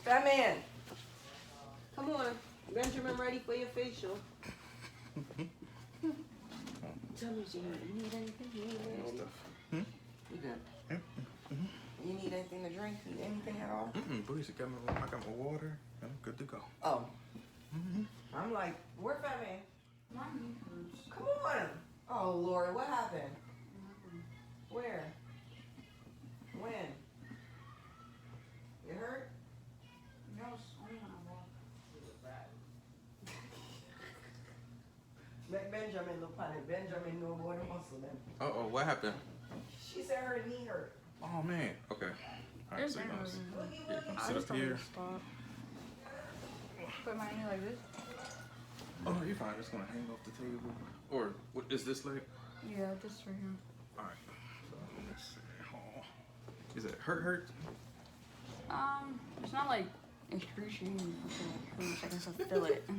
Fat man. Come on. Benjamin ready for your facial. Tell me, you need anything? You need anything? You good? You need anything to drink? Need anything at all? Please, I got my water. I'm good to go. Oh. I'm like, where Fat man? Come on. Oh, Lord, what happened? Where? When? You hurt? No, it's only when I walk. Let Benjamin look at it. Benjamin know about the muscle then. Uh-oh, what happened? She said her knee hurt. Oh, man. Okay. All right, so you're going to sit up here. Put my knee like this. Oh, no, you're fine. It's going to hang off the table. Or, what is this leg? Yeah, this right here. All right. So, let's see. Oh. Is it hurt? It's not like excruciating. It's like, I can still feel it.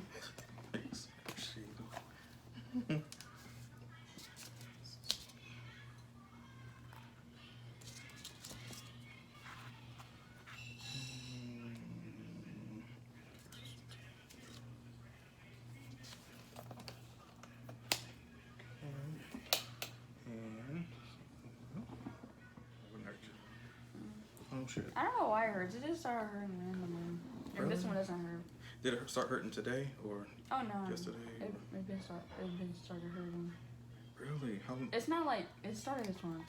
Oh shit. I don't know why it hurts. It just started hurting randomly. And this one doesn't hurt. Did it start hurting today or Oh no. yesterday? It been started hurting. Really? How long? It's not like it started this month.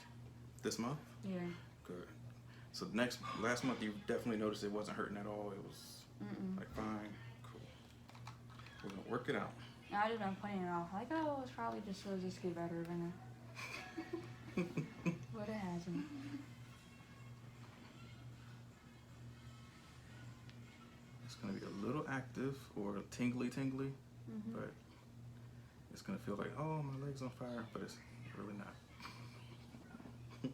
This month? Yeah. Good. So last month you definitely noticed it wasn't hurting at all. It was like fine. Cool. We're gonna work it out. Now I just been putting it off. Like, oh, it's probably just so just get better than it. But it hasn't. It's gonna be a little active or tingly, but it's gonna feel like, oh, my leg's on fire, but it's really not. I'm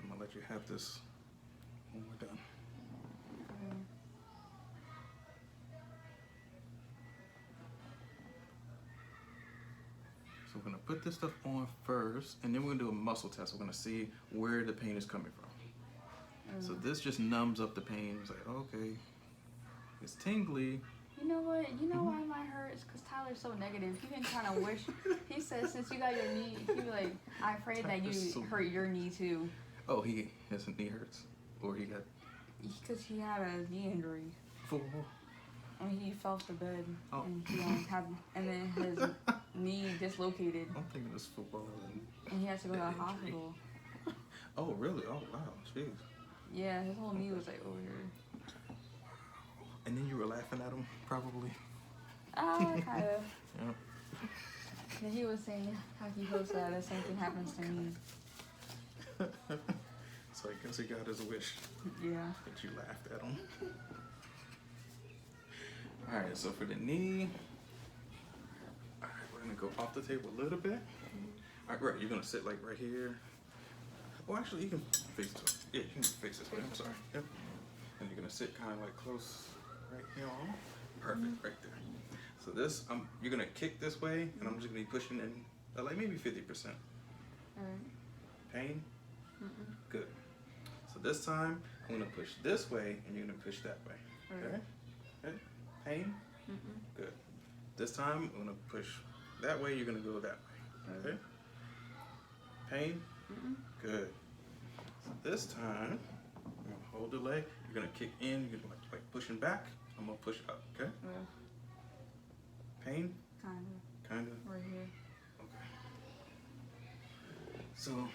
gonna let you have this when we're done. So we're gonna put this stuff on first, and then we're gonna do a muscle test. We're gonna see where the pain is coming from. So this just numbs up the pain. It's like, okay, it's tingly. You know what? You know why mine hurts? Because Tyler's so negative. He been trying to wish. He said since you got your knee, he be like, I'm afraid that you hurt your knee too. Oh, his knee hurts? Or he got... Because he had a knee injury. Football? And he fell off the bed. Oh. And he and then his knee dislocated. I'm thinking it's football. And he had to go to the hospital. Oh, really? Oh, wow. Jeez. Yeah, his whole knee was like over here. And then you were laughing at him, probably? Kind of. Yeah. And he was saying how he hopes that the same thing happens to me. So I guess he got his wish. Yeah. But you laughed at him. Alright, so for the knee, alright, we're gonna go off the table a little bit. Alright, right, you're gonna sit like right here. Oh, actually, you can face this way. Yeah, you can face this way. I'm sorry. Yep. And you're gonna sit kind of like close right here. Perfect, right there. So this, you're gonna kick this way, and I'm just gonna be pushing in, like maybe 50%. Alright. Pain? Good. So this time, I'm gonna push this way, and you're gonna push that way. Okay? Okay? Pain? Good. This time, I'm gonna push that way, you're gonna go that way. Okay? Pain? Good. So this time, I'm gonna hold the leg, you're gonna kick in, you're gonna like pushing back, I'm gonna push up, okay? Pain? Kinda? Right here. Okay. So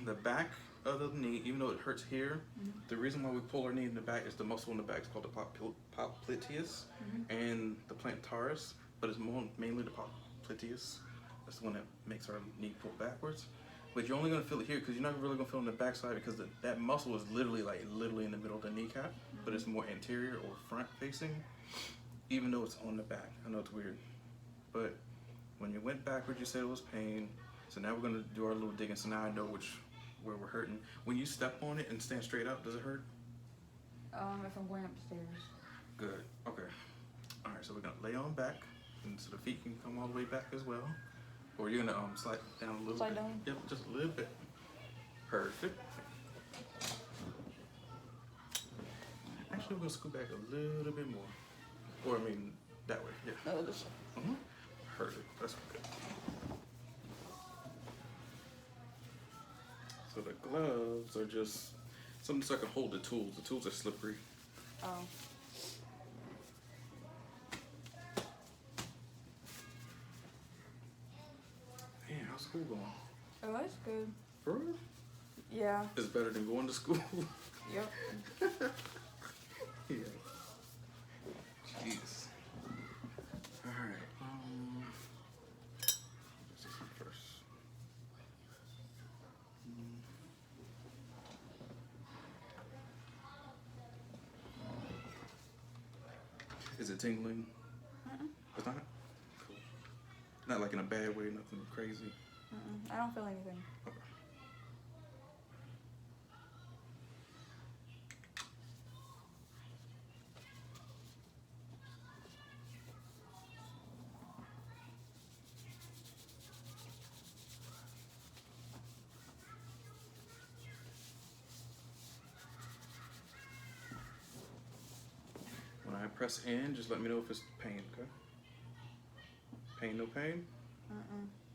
the back of the knee, even though it hurts here, the reason why we pull our knee in the back is the muscle in the back is called the popliteus and the plantaris, but it's mainly the popliteus. That's the one that makes our knee pull backwards. But you're only gonna feel it here because you're not really gonna feel it on the back side because that muscle is literally in the middle of the kneecap, but it's more anterior or front facing, even though it's on the back. I know it's weird, but when you went backwards, you said it was pain. So now we're gonna do our little digging. So now I know where we're hurting. When you step on it and stand straight up, does it hurt? If I'm going upstairs. Good. Okay. All right. So we're gonna lay on back, and so the feet can come all the way back as well. Or you're gonna slide down a little bit. Down? Yep, just a little bit. Perfect. Actually, we're gonna scoot back a little bit more. Or I mean, that way. Yeah. No, this. Heard it. That's good. So the gloves are just something so I can hold the tools. The tools are slippery. Oh. Man, how's school going? Oh, it's good. For real? Yeah. It's better than going to school. Yep. Yeah. Jeez. Alright. What's this one first? Is it tingling? It's not? Cool. Not like in a bad way, nothing crazy. I don't feel anything. Okay. When I press in, just let me know if it's pain, okay? Pain, no pain?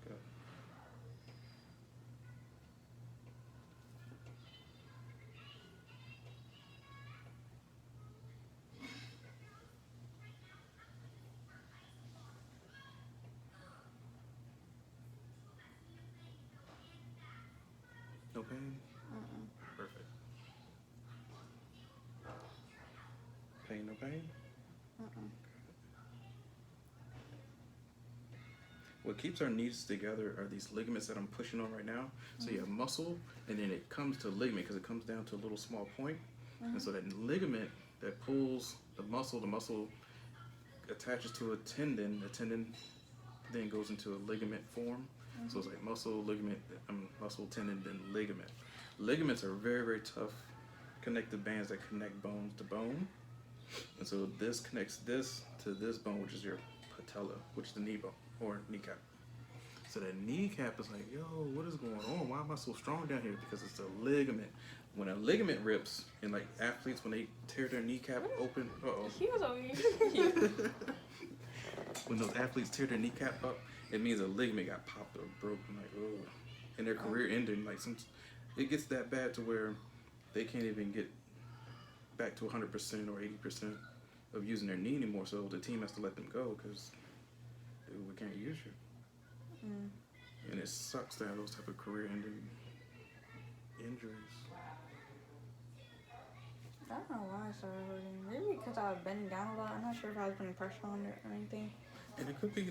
Good. No pain? Perfect. Pain, no pain? What keeps our knees together are these ligaments that I'm pushing on right now. So you have muscle, and then it comes to ligament because it comes down to a little small point. And so that ligament that pulls the muscle attaches to a tendon. The tendon then goes into a ligament form. So it's like muscle, ligament, muscle, tendon, then ligament. Ligaments are very, very tough connective bands that connect bones to bone. And so this connects this to this bone, which is your patella, which is the knee bone or kneecap. So that kneecap is like, yo, what is going on? Why am I so strong down here? Because it's a ligament. When a ligament rips, and like athletes, when they tear their kneecap open, He was over here. when those athletes tear their kneecap up, it means a ligament got popped or broken, like, oh, and their career ending. Like, it gets that bad to where they can't even get back to 100% or 80% of using their knee anymore. So the team has to let them go because we can't use you. And it sucks to have those type of career-ending injuries. I don't know why I started hurting. Maybe because I was bending down a lot. I'm not sure if I was putting pressure on it or anything. And it could be,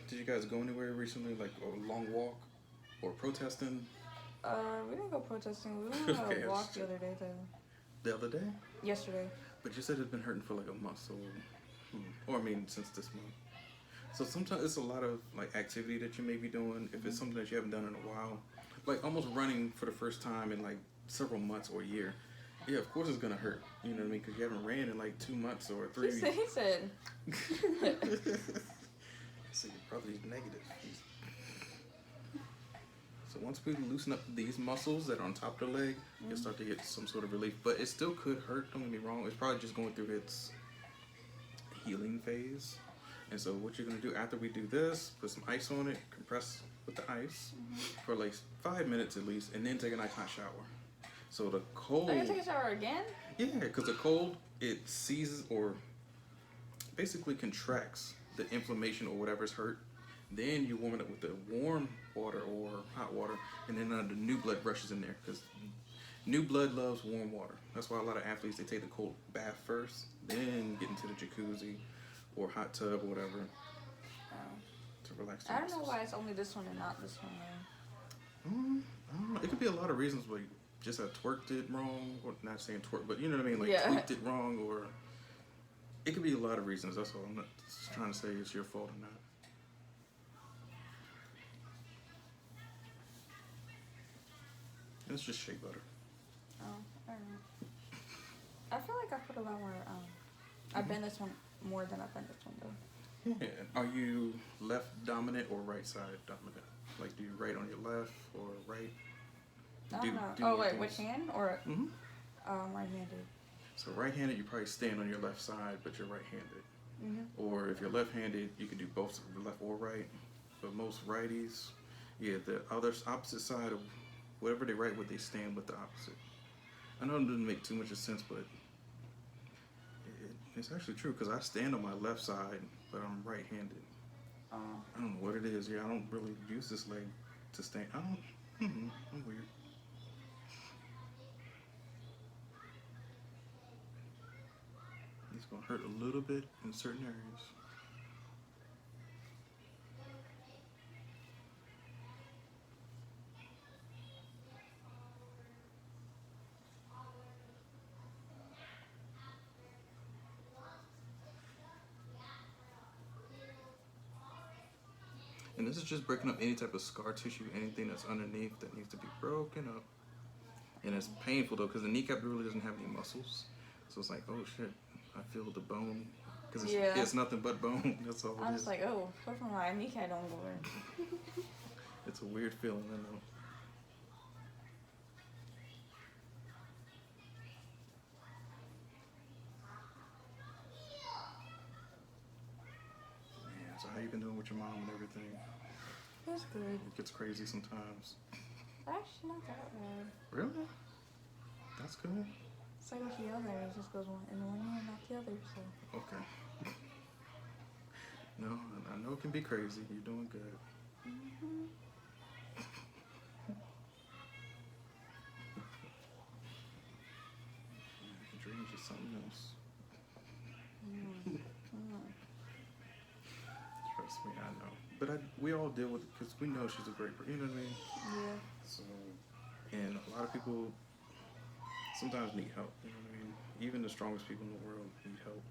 did you guys go anywhere recently, like a long walk or protesting? We didn't go protesting. We went on Okay, a walk the other day, though. The other day? Yesterday. But you said it's been hurting for like a month, so, or I mean, since this month. So sometimes it's a lot of like activity that you may be doing. If it's something that you haven't done in a while, like almost running for the first time in like several months or a year. Yeah, of course it's gonna hurt. You know what I mean? Because you haven't ran in like 2 months or 3 weeks. He said. So you're probably negative. So once we loosen up these muscles that are on top of the leg, you'll start to get some sort of relief. But it still could hurt, don't get me wrong. It's probably just going through its healing phase. And so what you're gonna do after we do this, put some ice on it, compress with the ice for like 5 minutes at least, and then take a nice hot shower. So the cold... Are you gonna take a shower again? Yeah, because the cold, it seizes or basically contracts the inflammation or whatever's hurt. Then you warm it up with the warm water or hot water, and then the new blood rushes in there because new blood loves warm water. That's why a lot of athletes, they take the cold bath first, then get into the jacuzzi or hot tub or whatever to relax their I don't know muscles. why it's only this one and not this one, though. I don't know. It could be a lot of reasons why you just have twerked it wrong, or not saying twerk, but you know what I mean, like tweaked it wrong, or it could be a lot of reasons. That's all. I'm not just trying to say it's your fault or not. And it's just shea butter. Oh, I don't know. I feel like I put a lot more, I bend this one more than I bend this one, though. Yeah. Are you left dominant or right side dominant? Like, do you right on your left or right? I don't know. Oh, wait, which hand? Or right-handed? So right-handed, you probably stand on your left side, but you're right-handed. Or if you're left-handed, you can do both left or right. But most righties, yeah, the opposite side of whatever they write with, they stand with the opposite. I know it doesn't make too much sense, but it's actually true because I stand on my left side, but I'm right-handed. I don't know what it is. Yeah, I don't really use this leg to stand. I don't. I'm weird. It's gonna hurt a little bit in certain areas. And this is just breaking up any type of scar tissue, anything that's underneath that needs to be broken up. And it's painful though, because the kneecap really doesn't have any muscles. So it's like, oh shit, I feel the bone. Because it's nothing but bone. That's all it is. I was like, oh, hopefully my kneecap don't go in. It's a weird feeling, I know. Man, so how you been doing with your mom and everything? It's good. It gets crazy sometimes. Actually, not that bad. Really? That's good. It's like when she yells at me, it just goes one in one ear and not the other, so. Okay. No, I know it can be crazy. You're doing good. Dreams are something else. Trust me, I know. But we all deal with it because we know she's a great person. You know what I mean? Yeah. So, and a lot of people sometimes need help. You know what I mean? Even the strongest people in the world need help.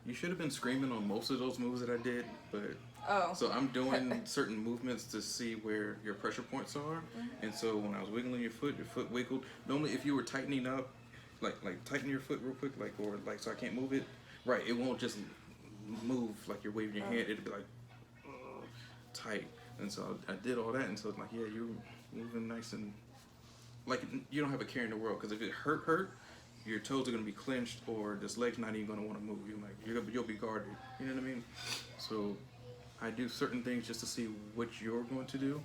You should have been screaming on most of those moves that I did, but so I'm doing certain movements to see where your pressure points are. And so when I was wiggling your foot wiggled. Normally, if you were tightening up, like tighten your foot real quick, so I can't move it. Right, it won't just move like you're waving your hand. It'd be like tight. And so I did all that, and so it's like, yeah, you're moving nice and like you don't have a care in the world. Because if it hurt. Your toes are gonna be clenched, or this leg's not even gonna want to move. You'll be guarded. You know what I mean? So I do certain things just to see what you're going to do.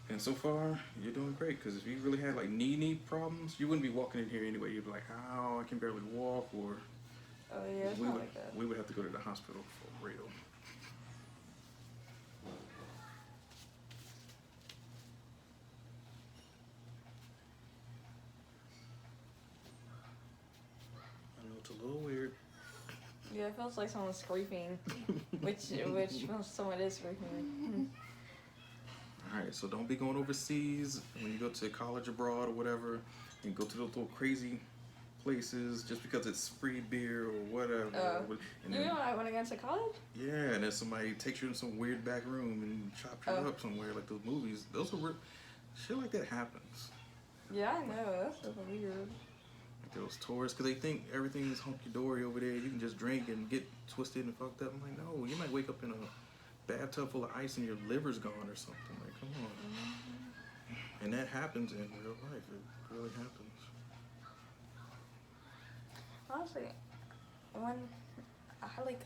And so far, you're doing great. Because if you really had like knee problems, you wouldn't be walking in here anyway. You'd be like, "Ow, I can barely walk," or it's not like that. We would have to go to the hospital for real. A little weird. Yeah, it feels like someone's scraping, which someone is scraping. Alright, so don't be going overseas when you go to college abroad or whatever, and go to those little crazy places just because it's free beer or whatever. And you know I went against to college? Yeah, and then somebody takes you in some weird back room and chops you up somewhere, like those movies. Those are shit like that happens. Yeah, I know. That's so weird. Those tourists, because they think everything is hunky-dory over there. You can just drink and get twisted and fucked up. I'm like, no, you might wake up in a bathtub full of ice and your liver's gone or something. Like, come on. And that happens in real life. It really happens. Honestly, when I had like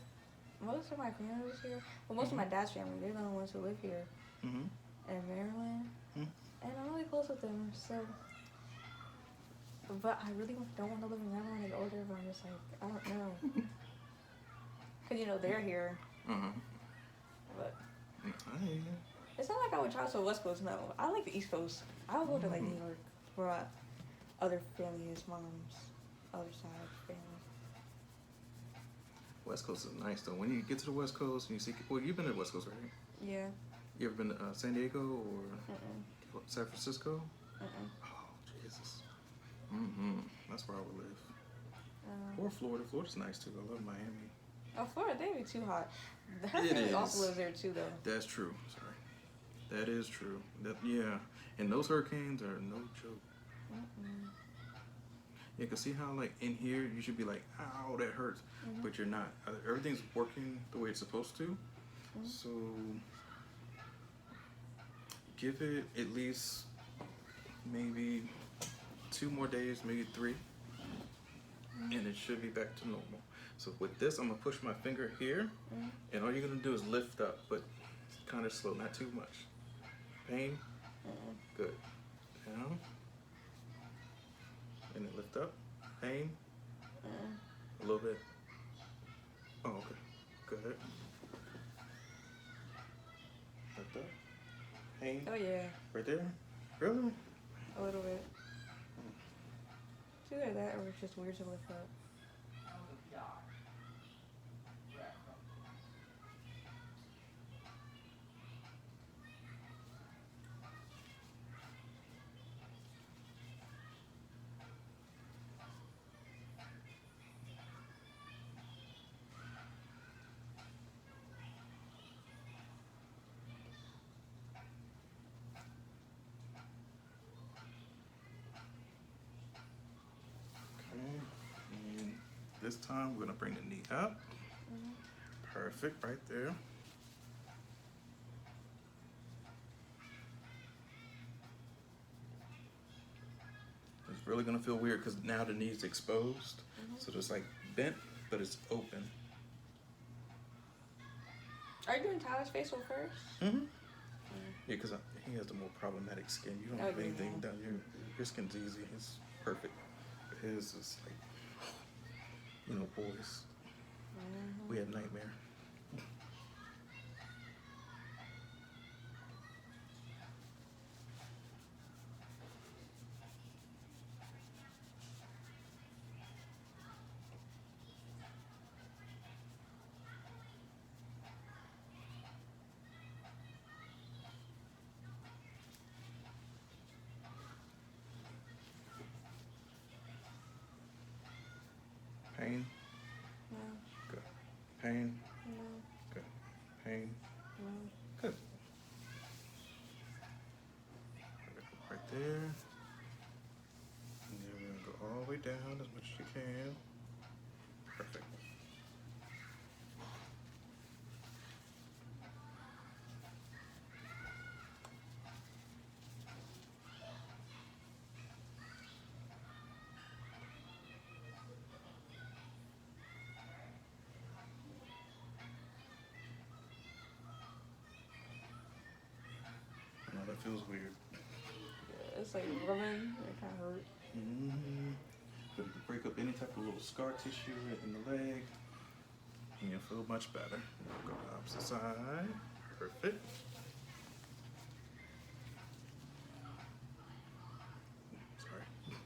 most of my family was here, well, most of my dad's family, they're the only ones who live here in Maryland, and I'm really close with them, so. But I really don't want to live in Maryland when I get older, but I'm just like, I don't know. Because, they're here. But it's not like I would travel to the West Coast, no. I like the East Coast. I would go to, like, New York for other families, mom's other side family. West Coast is nice, though. When you get to the West Coast and you see... Well, you've been to the West Coast, right? Yeah. You ever been to San Diego or San Francisco? Oh, Jesus. That's where I would live. Or Florida. Florida's nice too. I love Miami. Oh, Florida, they be too hot. Her family also lives there too, though. That's true. Sorry. That is true. Yeah. And those hurricanes are no joke. You can see how like in here you should be like, ow, that hurts, but you're not. Everything's working the way it's supposed to. So give it at least maybe 2 more days, maybe 3, and it should be back to normal. So with this, I'm gonna push my finger here, and all you're gonna do is lift up, but kind of slow, not too much. Pain? Good. Down. And then lift up. Pain? A little bit. Oh, okay. Good. Lift up. Pain? Oh yeah. Right there? Really? A little bit. It's either that or it's just weird to lift up. And this time we're gonna bring the knee up. Perfect, right there. It's really gonna feel weird because now the knee's exposed. So it's like bent, but it's open. Are you doing Tyler's facial first? Yeah, because he has the more problematic skin. You don't have anything down here. Your skin's easy. It's perfect. But his is like, you know, boys. We had nightmare. Pain? No. Good. Pain? No. Good. Pain? No. Good. Right there. And then we're gonna go all the way down as much as you can. Perfect. I know that feels weird. Yeah, it's like rubbing. It kind of hurt. But if you break up any type of little scar tissue in the leg, and you'll feel much better. Go to the opposite side. Perfect. Sorry.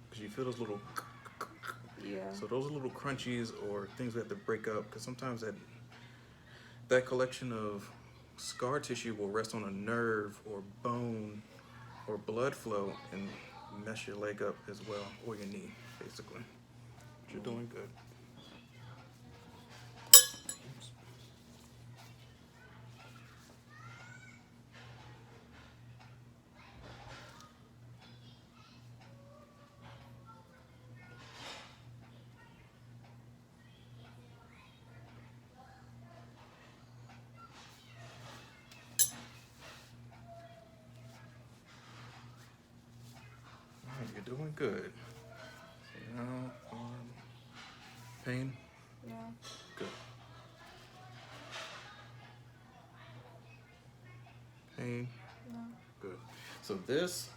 Because you feel those little. Yeah. So those are little crunchies or things we have to break up, because sometimes that collection of scar tissue will rest on a nerve or bone or blood flow and mess your leg up as well, or your knee, basically. But you're doing good. You're doing good. So now, pain? No. Good. Pain? No. Good. So this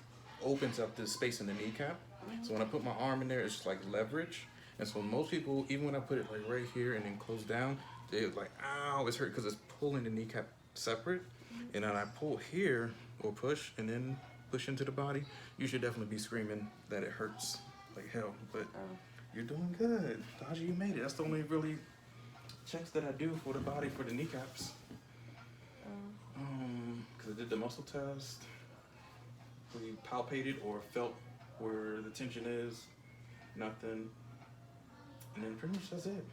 opens up this space in the kneecap. So when I put my arm in there, it's just like leverage. And so most people, even when I put it like right here and then close down, they're like, ow, it's hurt because it's pulling the kneecap separate. And then I pull here or push and then push into the body, you should definitely be screaming that it hurts like hell. But you're doing good. Taji, you made it. That's the only really checks that I do for the body for the kneecaps. Because I did the muscle test. We palpated or felt where the tension is. Nothing. And then pretty much that's it.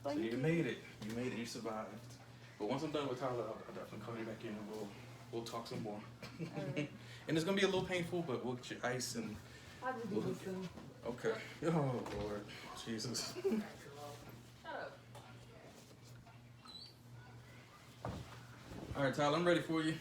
So you made it. You made it. You survived. But once I'm done with Tyler, I'll definitely call you back in and we'll talk some more. And it's gonna be a little painful, but we'll get you ice and. I'll just do this soon. Okay. Oh Lord, Jesus. All right, Tyler, I'm ready for you.